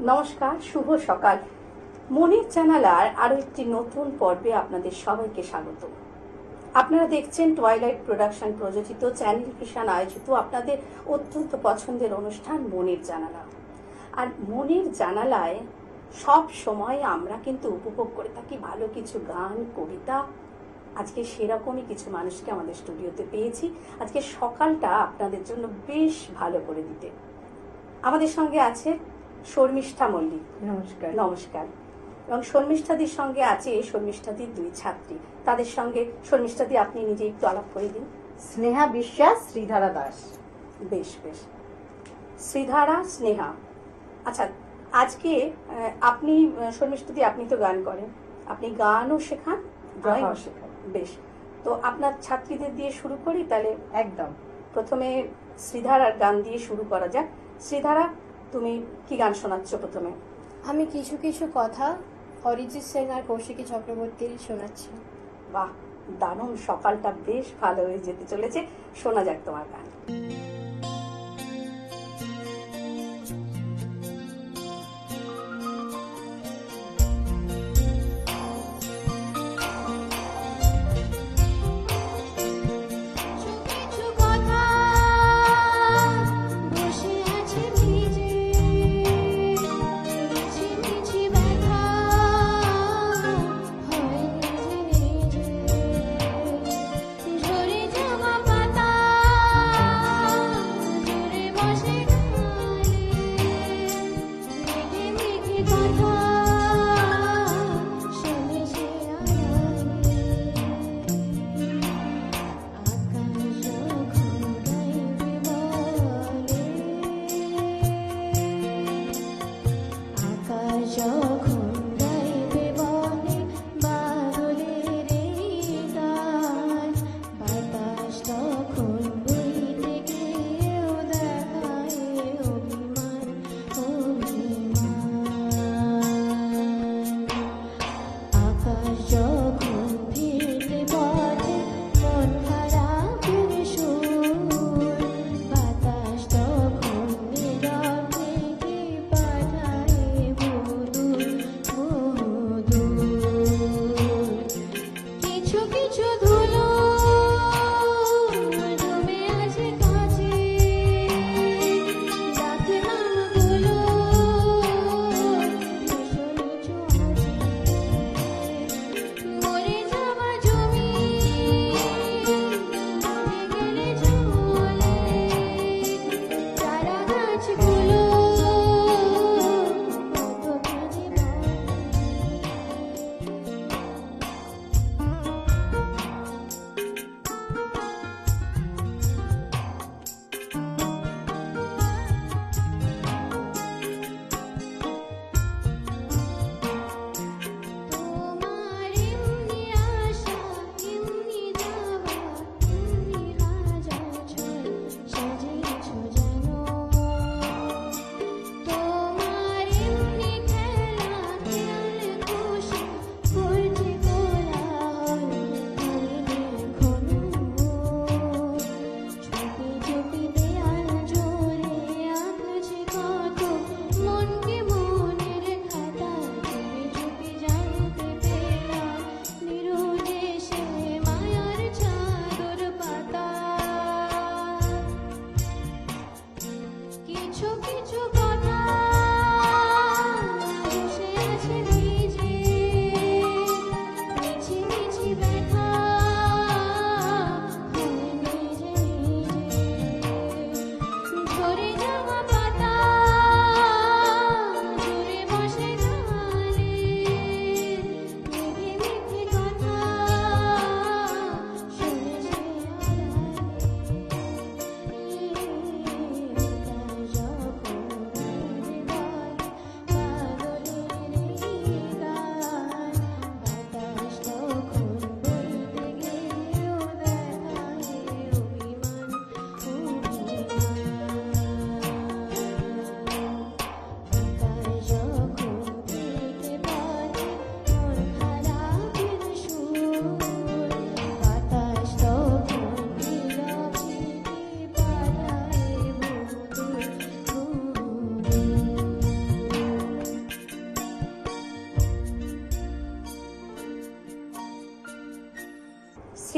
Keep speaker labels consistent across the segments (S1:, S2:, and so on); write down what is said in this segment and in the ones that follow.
S1: নমস্কার, শুভ সকাল। মনের জানালার আরো একটি নতুন পর্বে আপনাদের সবাইকে স্বাগত। আপনারা দেখছেন টুয়াইলাইট প্রোডাকশন প্রযোজিত চ্যানেল কিষান আয়োজিত আপনাদের অত্যন্ত পছন্দের অনুষ্ঠান মনের জানালা। আর মনের জানালায় সব সময় আমরা কিন্তু উপভোগ করে থাকি ভালো কিছু গান, কবিতা। আজকে সেরকমই কিছু মানুষকে আমাদের স্টুডিওতে পেয়েছি আজকে সকালটা আপনাদের জন্য বেশ ভালো করে দিতে। আমাদের সঙ্গে আছে শর্মিষ্ঠা মল্লিক।
S2: নমস্কার।
S1: নমস্কার। এবং শর্মিষ্ঠাদির সঙ্গে আছে শর্মিষ্ঠাদির দুই ছাত্রী। তাদের সঙ্গে শর্মিষ্ঠাদি আপনি নিজে একটু আলাপ করে দিন।
S2: স্নেহা বিশ্বাস, শ্রীধারা দাস।
S1: বেশ বেশ, শ্রীধারা, স্নেহা। আচ্ছা, আজকে আপনি শর্মিষ্ঠাদি আপনি তো গান করেন, আপনি গানও শেখান, ড্রয়িং শেখান। বেশ, তো আপনার ছাত্রীদের দিয়ে শুরু করি তাহলে।
S2: একদম।
S1: প্রথমে শ্রীধারার গান দিয়ে শুরু করা যাক। শ্রীধারা, তুমি কি গান শোনাচ্ছ প্রথমে?
S3: আমি কিছু কিছু কথা অরিজিৎ সিং আর কৌশিকী চক্রবর্তীর শোনাচ্ছি।
S1: বাহ, দারুণ, সকালটা বেশ ভালো হয়ে যেতে চলেছে। শোনা যাক তোমার গান।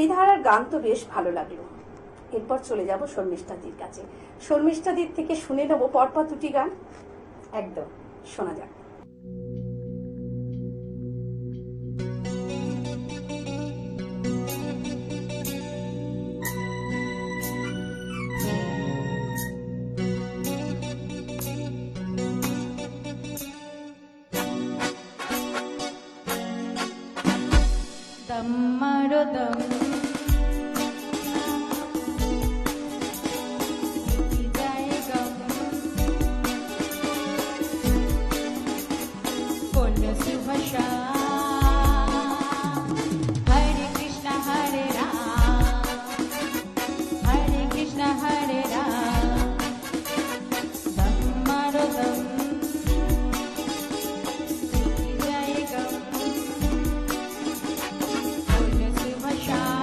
S1: শ্রীধারার গান তো বেশ ভালো লাগলো, এরপর চলে যাব শর্মিষ্ঠাদির কাছে। শর্মিষ্ঠাদির থেকে শুনে নেবো পরপর দুটি গান।
S2: একদম।
S1: শোনা যাক।
S4: दम मारो दम मिट जाएगा बोलो सुबह शाम हरे कृष्ण हरे राम दम मारो दम मिट जाएगा बोलो सुबह शाम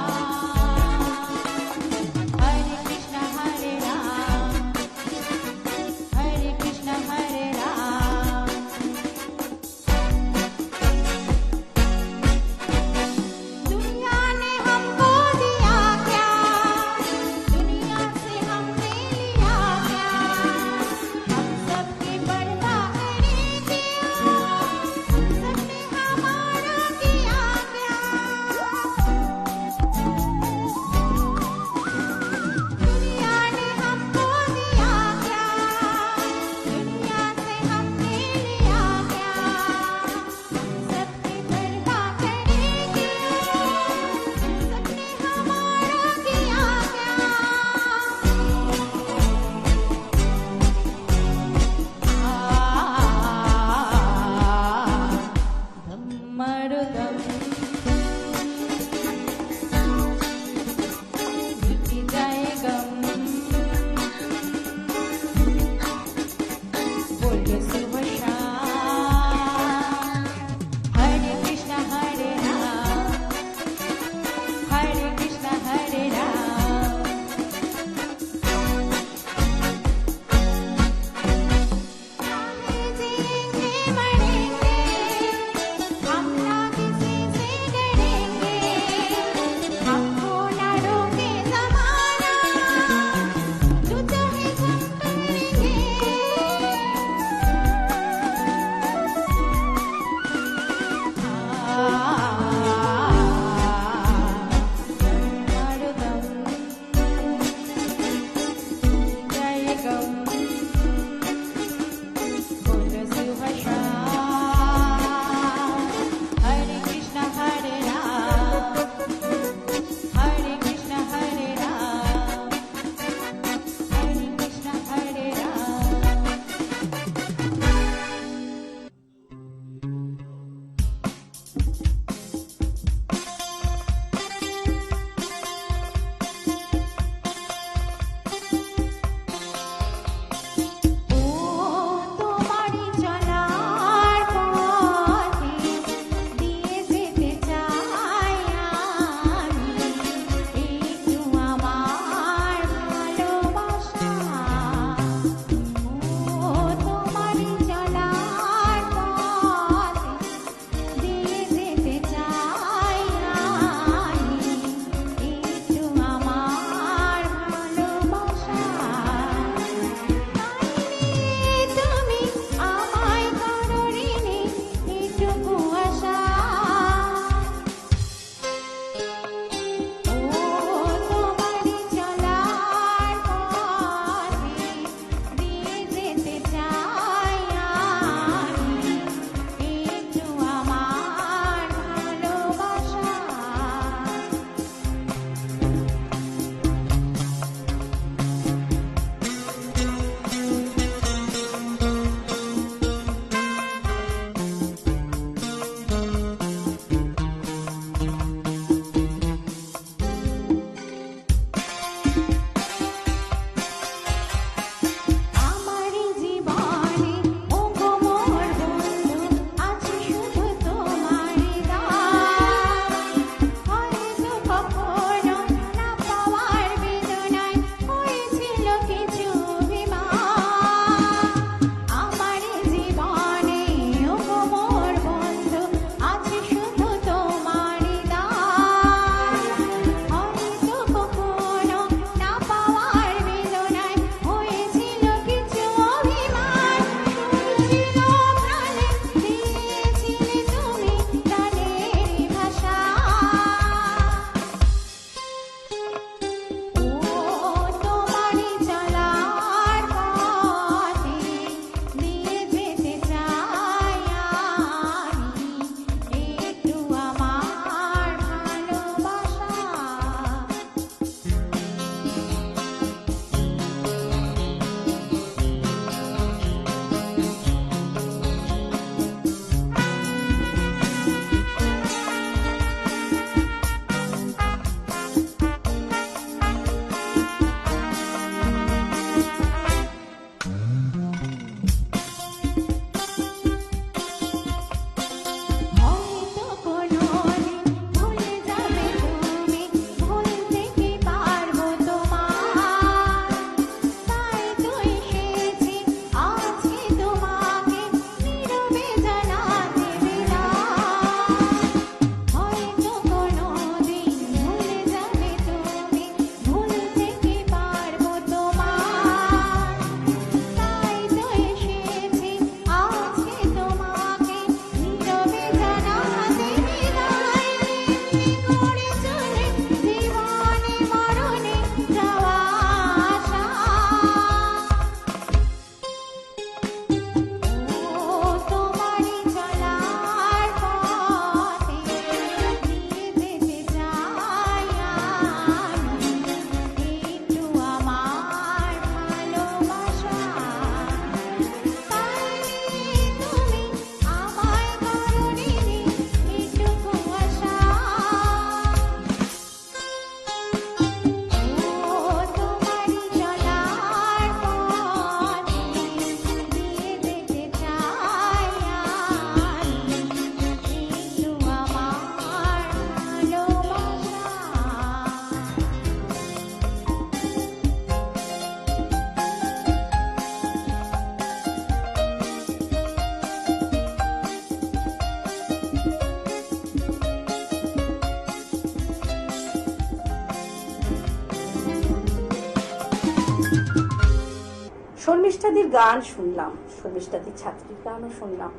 S1: গান শুনলাম, শর্মিষ্ঠাদি ছাত্রীর গানও শুনলাম,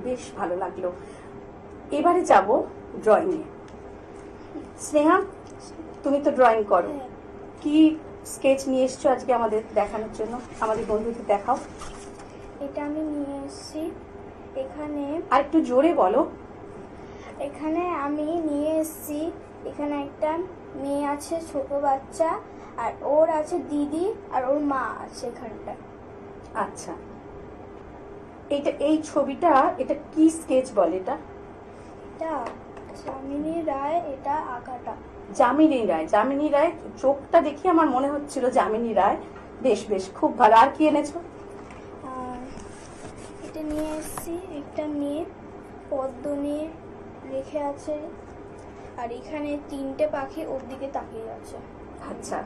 S1: বেশ ভালো লাগলো। এবারে যাব ড্রয়িং এ। স্নেহা, তুমি তো ড্রয়িং করো,
S3: হ্যাঁ।
S1: কি স্কেচ নিয়ে এসছো আজকে আমাদের দেখানোর জন্য? আমাদের বন্ধুদের দেখাও।
S5: এটা আমি নিয়ে এসেছি এখানে।
S1: আর একটু জোরে বলো।
S5: এখানে আমি নিয়ে এসেছি, এখানে একটা মেয়ে আছে, ছোট বাচ্চা, আর ওর আছে দিদি আর ওর মা আছে এখানটা।
S1: আচ্ছা, এই ছবিটা, এটা কি স্কেচ বলে? এটা
S5: এটা যামিনী রায়, এটা আঁকাটা।
S1: যামিনী রায়, চোখটা দেখি আমার মনে হচ্ছিল যামিনী রায়। বেশ বেশ, খুব ভালো। আর কি এনেছো?
S5: আর এটা নিয়ে এসেছি, একটা মেয়ে পদ্ম নিয়ে রেখে আছে, আর এখানে তিনটে পাখি ওর দিকে তাকিয়ে আছে।
S1: আচ্ছা,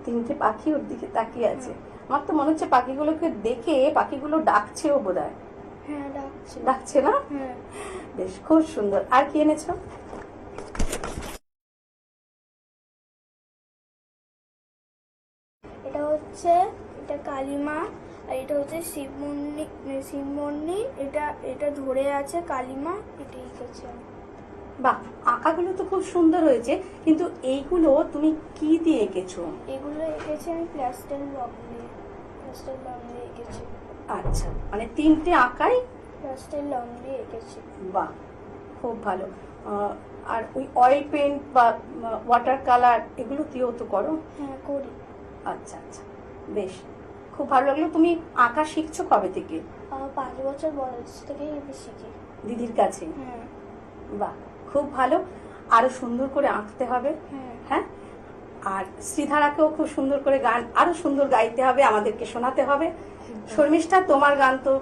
S1: তিনটে পাখি ওর দিকে তাকিয়ে আছে। আমার তো মনে হচ্ছে পাখিগুলোকে দেখে পাখিগুলো ডাকছেও বোধহয়।
S5: হ্যাঁ, ডাকছে।
S1: ডাকছে না?
S5: হ্যাঁ,
S1: বেশ, খুব সুন্দর। আর কি এনেছো?
S5: এটা কালিমা, আর এটা হচ্ছে শিবমন্দির। এটা ধরে আছে কালিমা, এটা এঁকেছে।
S1: বাহ, আঁকাগুলো তো খুব সুন্দর হয়েছে, কিন্তু এইগুলো তুমি কি দিয়ে এঁকেছো?
S5: এগুলো এঁকেছি আমি প্লাস্টার রং দিয়ে এঁকেছি।
S1: আচ্ছা, মানে তিনটে আঁকাই
S5: প্লাস্টার রং দিয়ে এঁকেছি।
S1: বাহ, খুব ভালো। আর ওই অয়েল পেন্ট বা ওয়াটার কালার এগুলো দিয়েও তো করো?
S5: হ্যাঁ, করি।
S1: আচ্ছা আচ্ছা, বেশ, খুব ভালো লাগলো। তুমি আঁকা শিখছো কবে থেকে?
S5: 5 বছর বয়স থেকে আমি শিখি।
S1: দিদির কাছে?
S5: হ্যাঁ।
S1: বাহ, খুব ভালো। আরো সুন্দর করে আঁকতে হবে।
S5: হ্যাঁ।
S1: হ্যাঁ, আর শ্রীধারাকেও খুব সুন্দর করে গান আরো সুন্দর গাইতে হবে, আমাদেরকে শোনাতে হবে। শর্মিষ্ঠা, তোমার গান তো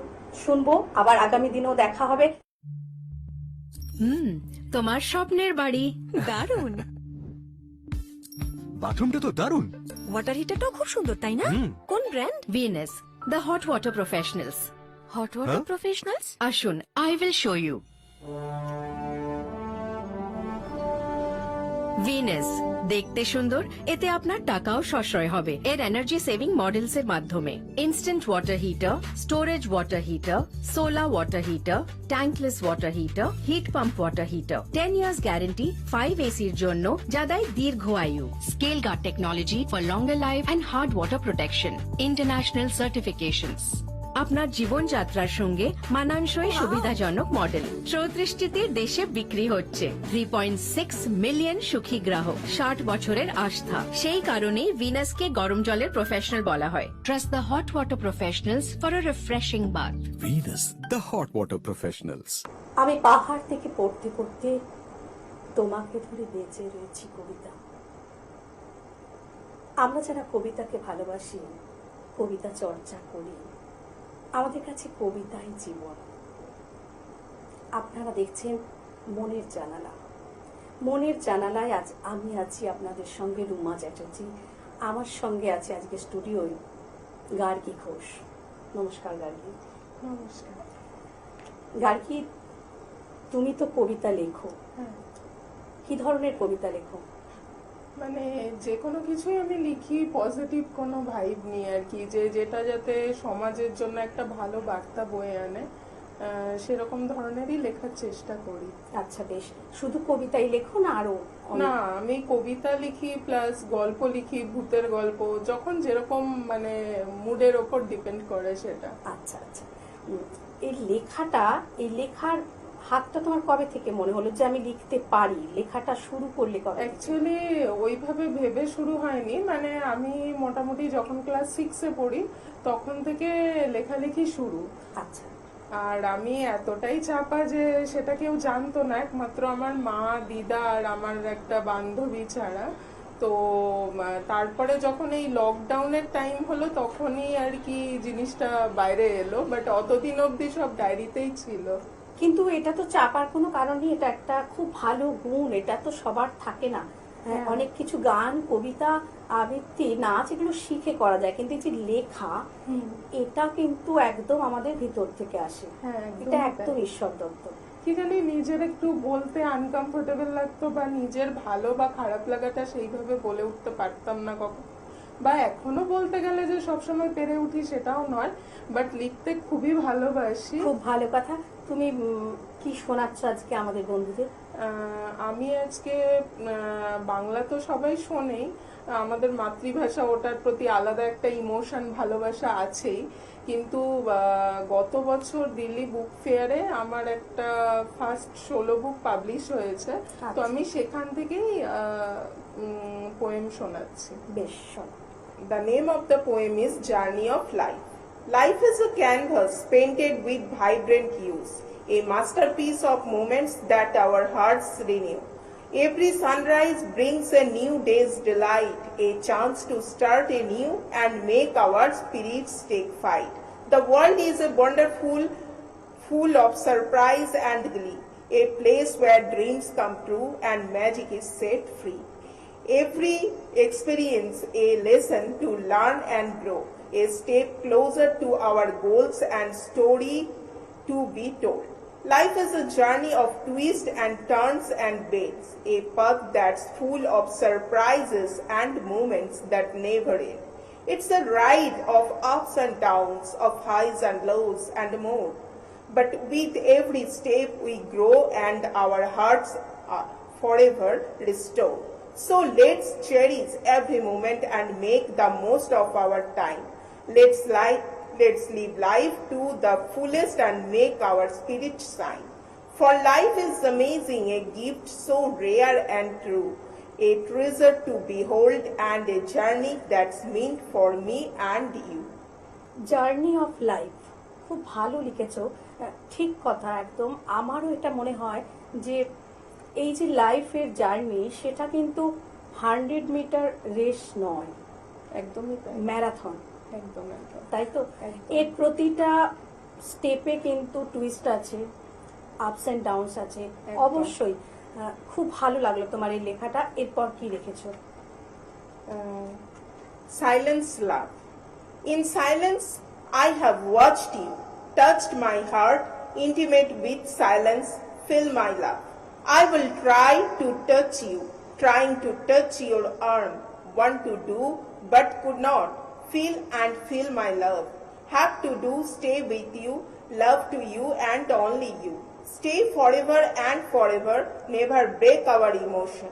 S1: শুনবো, আবার আগামী দিনেও দেখা হবে।
S6: তোমার স্বপ্নের বাড়ি দারুণ।
S7: বাথরুমটা তো দারুণ।
S6: ওয়াটার হিটারটাও খুব সুন্দর, তাই না? কোন brand? Venus, the hot water professionals. Hot water professionals, আসুন, I will show you. Venus দেখতে সুন্দর, এতে আপনার টাকাও সাশ্রয় হবে। এর এনার্জি সেভিং মডেলস এর মাধ্যমে instant water heater, storage water heater, solar water heater, tankless water heater, heat pump water heater, 10 years guarantee, 5 এসির জন্য যা দেয় দীর্ঘ আয়ু। Scale guard technology for longer life and hard water protection, international certifications. আপনার জীবনযাত্রার সঙ্গে মানানসই সুবিধাজনক মডেল 34টিতে দেশে বিক্রি হচ্ছে। 3.6 মিলিয়ন সুখী গ্রাহক, 60 বছরের আস্থা। সেই কারণেই ভিনাসকে গরম জলের প্রফেশনাল বলা হয়। Trust the hot water professionals for a refreshing bath.
S7: Venus, the hot water professionals.
S1: আমি পাহাড় থেকে পড়তে পড়তে তোমাকে ধরে বেঁচে রয়েছি কবিতা। আমরা যারা কবিতাকে ভালোবাসি, কবিতা চর্চা করি, আমাদের কাছে কবিতাই জীবন। আপনারা দেখছেন মনের জানালা। মনের জানালায় আজ আমি আছি আপনাদের সঙ্গে, রুমা চ্যাটার্জি। আমার সঙ্গে আছে আজকে স্টুডিওয় গার্গী ঘোষ। নমস্কার গার্গী।
S2: নমস্কার।
S1: গার্গী, তুমি তো কবিতা লেখো।
S2: হ্যাঁ,
S1: কি ধরনের কবিতা লেখো?
S8: মানে যে কোনো কিছুই আমি লিখি পজিটিভ কোনো ভাইব নিয়ে আর কি, যে যেটা যাতে সমাজের জন্য একটা ভালো বার্তা বয়ে আনে, সেরকম ধরনেরই লেখার চেষ্টা করি।
S1: আচ্ছা, বেশ। শুধু কবিতাই লেখো না আরো?
S8: না, আমি কবিতা লিখি প্লাস গল্প লিখি, ভূতের গল্প, যখন যেরকম মানে মুডের ওপর ডিপেন্ড করে সেটা।
S1: আচ্ছা আচ্ছা, এই লেখার হাতটা তোমার কবে থেকে মনে হলো যে আমি লিখতে পারি? লেখাটা শুরু করলে কবে?
S8: অ্যাকচুয়ালি ওইভাবে ভেবে শুরু হয়নি, মানে আমি মোটামুটি যখন ক্লাস 6-এ পড়ি তখন থেকে লেখালেখি শুরু।
S1: আচ্ছা।
S8: আর আমি এতটাই চাপা যে সেটা কেউ জানতো না, একমাত্র আমার মা, দিদা আর আমার একটা বান্ধবী ছাড়া। তো তারপরে যখন এই লকডাউনের টাইম হলো তখনই আর কি জিনিসটা বাইরে এলো, বাট অতদিন অবধি সব ডায়েরিতেই ছিল।
S1: কিন্তু এটা তো চাপার কোনো কারণ নেই, এটা একটা খুব ভালো গুণ, এটা তো সবার থাকে না। অনেক কিছু গান, কবিতা, আবৃত্তি, নাচ এগুলো শিখে করা যায়, কিন্তু এই যে লেখা, এটা কিন্তু একদম আমাদের ভিতর থেকে আসে।
S8: হ্যাঁ,
S1: এটা একদম ঈশ্বর দত্ত।
S8: কি জানি নিজের একটু বলতে আনকমফোর্টেবল লাগতো, বা নিজের ভালো বা খারাপ লাগাটা সেইভাবে বলে উঠতে পারতাম না কখন। বা এখনো বলতে গেলে যে সবসময় পেরে উঠি সেটাও নয়, বাট লিখতে খুবই ভালোবাসি।
S1: খুব ভালো কথা। তুমি কি শোনাচ্ছ আজকে আমাদের বন্ধুদের?
S8: আমি আজকে বাংলা তো সবাই শোনেই, আমাদের মাতৃভাষা, ওটার প্রতি আলাদা একটা ইমোশন ভালোবাসা আছেই, কিন্তু গত বছর দিল্লি বুক ফেয়ারে আমার একটা ফার্স্ট সোলো বুক পাবলিশ হয়েছে, তো আমি সেখান থেকেই পোয়েম শোনাচ্ছি।
S1: বেশ, শোনো।
S8: The name of the poem is Journey of Life. Life is a canvas painted with vibrant hues, a masterpiece of moments that our hearts renew. Every sunrise brings a new day's delight, a chance to start anew and make our spirits take flight. The world is a wonderful, full of surprise and glee, a place where dreams come true and magic is set free. Every experience a lesson to learn and grow, a step closer to our goals and story to be told. Life is a journey of twists and turns and bends, a path that's full of surprises and moments that never end. It's a ride of ups and downs, of highs and lows and more. But with every step we grow and our hearts are forever restored. So let's cherish every moment and make the most of our time. Let's live life to the fullest and make our spirit shine. For life is amazing, a gift so rare and true, a treasure to behold and a journey that's meant for me and you.
S1: Journey of life, খুব ভালো লিখেছো। ঠিক কথা, একদম। আমারও এটা মনে হয় যে এই যে লাইফের জার্নি, সেটা কিন্তু 100 মিটার রেস নয়,
S8: একদমই তাই,
S1: ম্যারাথন।
S8: একদম একদম
S1: তাই তো? এর প্রতিটা স্টেপে কিন্তু টুইস্ট আছে, আপস এন্ড ডাউনস আছে। অবশ্যই খুব ভালো লাগলো তোমার এই লেখাটা। এরপর কি লিখেছো?
S8: Silence love. In silence I have watched you, touched my heart, intimate with silence, feel my love. I will try to touch you, trying to touch your arm, want to do but could not, feel and feel my love. Have to do, stay with you, love to you and only you. Stay forever and forever, never break our emotion.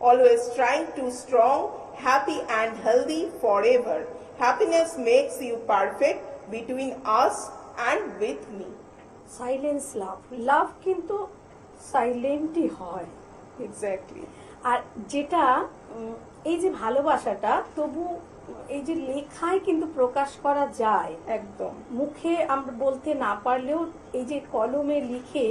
S8: Always trying to strong, happy and healthy forever. Happiness makes you perfect between us and with me.
S1: Silence love. Love কিন্তু সাইলেন্টই হয়।
S8: Exactly.
S1: আর যেটা এই যে ভালোবাসাটা, তবু এই যে লেখায় কিন্তু প্রকাশ করা যায়,
S8: একদম
S1: মুখে আমরা বলতে না পারলেও এই যে কলমে লিখে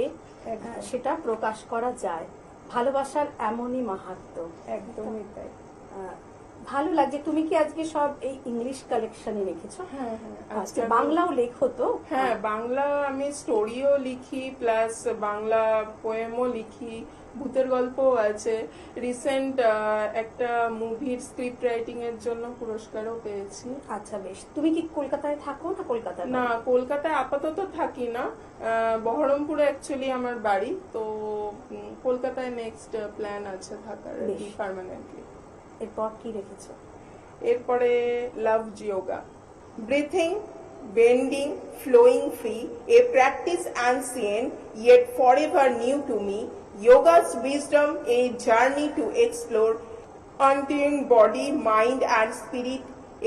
S1: সেটা প্রকাশ করা যায়। ভালোবাসার এমনই মাহাত্ম্য।
S8: একদমই তাই।
S1: ভালো লাগছে। তুমি কি আজকে সব এই ইংলিশ কালেকশনে লিখেছো?
S8: হ্যাঁ হ্যাঁ,
S1: আচ্ছা, বাংলাও লেখো তো?
S8: হ্যাঁ, বাংলা আমি স্টোরিও লিখি, প্লাস বাংলা পোয়েমও লিখি, ভূতের গল্পও আছে। রিসেন্ট একটা মুভির স্ক্রিপ্ট রাইটিং এর জন্য পুরস্কারও পেয়েছি।
S1: আচ্ছা, বেশ। তুমি কি কলকাতায় থাকো না কলকাতায়?
S8: না, কলকাতায় আপাতত থাকি না, বহরমপুরে অ্যাকচুয়ালি আমার বাড়ি, তো কলকাতায় নেক্সট প্ল্যান আছে থাকার পার্মানেন্টলি।
S1: এরপর কি রেখেছো?
S8: এরপরে love yoga, breathing, bending, flowing free, a practice ancient yet forever new to me. Yoga's wisdom, a journey to explore, untying body, mind and spirit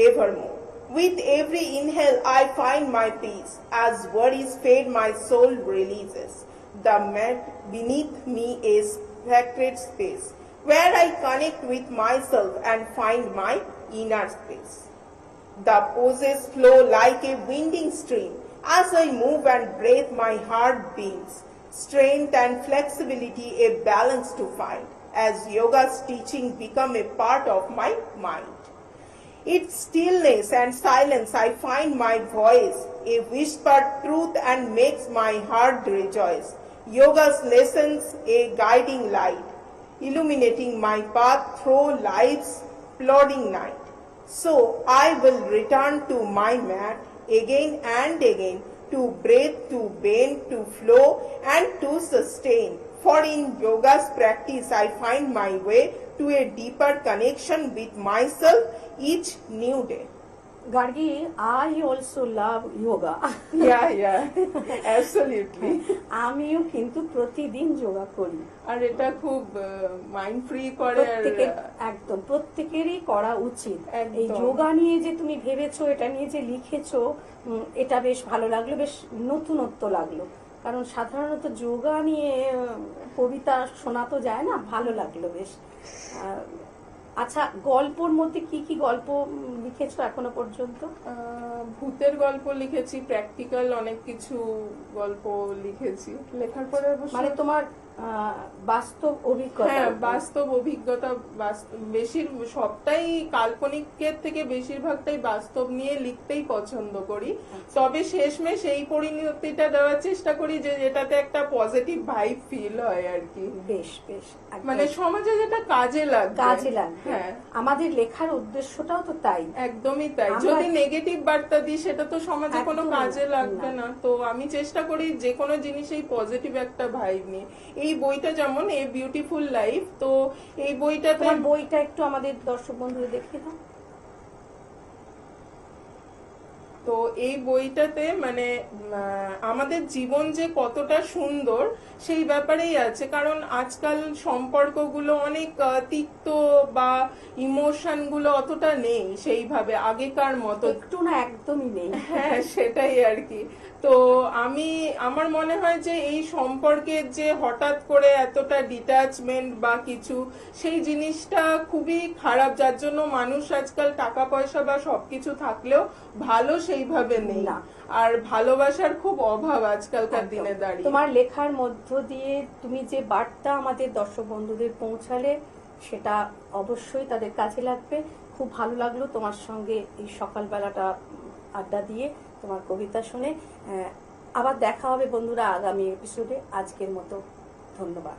S8: evermore. With every inhale I find my peace, as worries fade my soul releases. The mat beneath me is sacred space, where I connect with myself and find my inner space. The poses flow like a winding stream. As I move and breathe, my heart beats. Strength and flexibility, a balance to find, as yoga's teaching become a part of my mind. Its stillness and silence I find my voice, a whispered truth and makes my heart rejoice. Yoga's lessons, a guiding light, illuminating my path through life's plodding night. So I will return to my mat again and again, to breathe, to bend, to flow, and to sustain. For in yoga's practice, I find my way to a deeper connection with myself each new day.
S1: Gargi, I also love yoga.
S8: Yeah, absolutely.
S1: আমিও কিন্তু প্রতিদিন যোগা করি।
S8: আর এটা খুব mind free করে আর
S1: একদম প্রত্যেকেরই করা উচিত।
S8: একদম।
S1: এই যোগা নিয়ে যে তুমি ভেবেছো, এটা নিয়ে যে লিখেছো, এটা বেশ ভালো লাগলো, বেশ নতুনত্ব লাগলো। কারণ সাধারণত যোগা নিয়ে কবিতা শোনা তো যায় না, ভালো লাগলো বেশ। আচ্ছা, গল্পর মধ্যে কি কি গল্প লিখেছো এখনো পর্যন্ত?
S8: ভূতের গল্প লিখেছি, প্র্যাকটিক্যাল অনেক কিছু গল্প লিখেছি। লেখার পরে
S1: মানে তোমার বাস্তব অভিজ্ঞতা?
S8: হ্যাঁ, বাস্তব অভিজ্ঞতা, বেশির সবটাই কাল্পনিকের থেকে বেশিরভাগটাই বাস্তব নিয়ে লিখতেই পছন্দ করি। তবে শেষমেশ এই পরিণতিটা দেওয়ার চেষ্টা করি যে যেটাতে একটা পজিটিভ ভাইব ফিল হয় আর কি।
S1: বেশ বেশ, একদম।
S8: মানে সমাজে যেটা কাজে লাগবে। হ্যাঁ,
S1: আমাদের লেখার উদ্দেশ্যটাও তো তাই।
S8: একদমই তাই। যদি নেগেটিভ বার্তা দিই সেটা তো সমাজে কোনো
S1: একদমই
S8: কাজে লাগবে
S1: না।
S8: না। তো আমি চেষ্টা করি যে কোনো জিনিসেই পজিটিভ একটা ভাইব নিয়ে। এই বইটা যেমন এ বিউটিফুল লাইফ, তো এই বইটাতে
S1: তোমার বইটা একটু আমাদের দর্শক বন্ধুদের দেখিয়ে দাও।
S8: তো এই বইটাতে মানে আমাদের জীবন যে কতটা সুন্দর সেই ব্যাপারেই আছে। কারণ আজকাল সম্পর্কগুলো অনেক তিক্ত বা ইমোশন গুলো অতটা নেই সেইভাবে আগেকার মতো।
S1: একটু না, একদমই নেই।
S8: হ্যাঁ, সেটাই আর কি। তো আমার মনে হয় যে এই সম্পর্কের যে হঠাৎ করে এতটা ডিট্যাচমেন্ট বা কিছু, সেই জিনিসটা খুবই খারাপ, যার জন্য মানুষ আজকাল টাকা পয়সা বা সবকিছু থাকলেও ভালো সেইভাবে নেই।
S1: না।
S8: আর ভালোবাসার খুব অভাব আজকালকার দিনে দাঁড়িয়ে।
S1: তোমার লেখার মধ্য দিয়ে তুমি যে বার্তা আমাদের দর্শক বন্ধুদের পৌঁছালে, সেটা অবশ্যই তাদের কাজে লাগবে। খুব ভালো লাগলো তোমার সঙ্গে এই সকালবেলাটা আড্ডা দিয়ে, তোমার কবিতা শুনে। আবার দেখা হবে বন্ধুরা আগামী এপিসোডে। আজকের মতো ধন্যবাদ।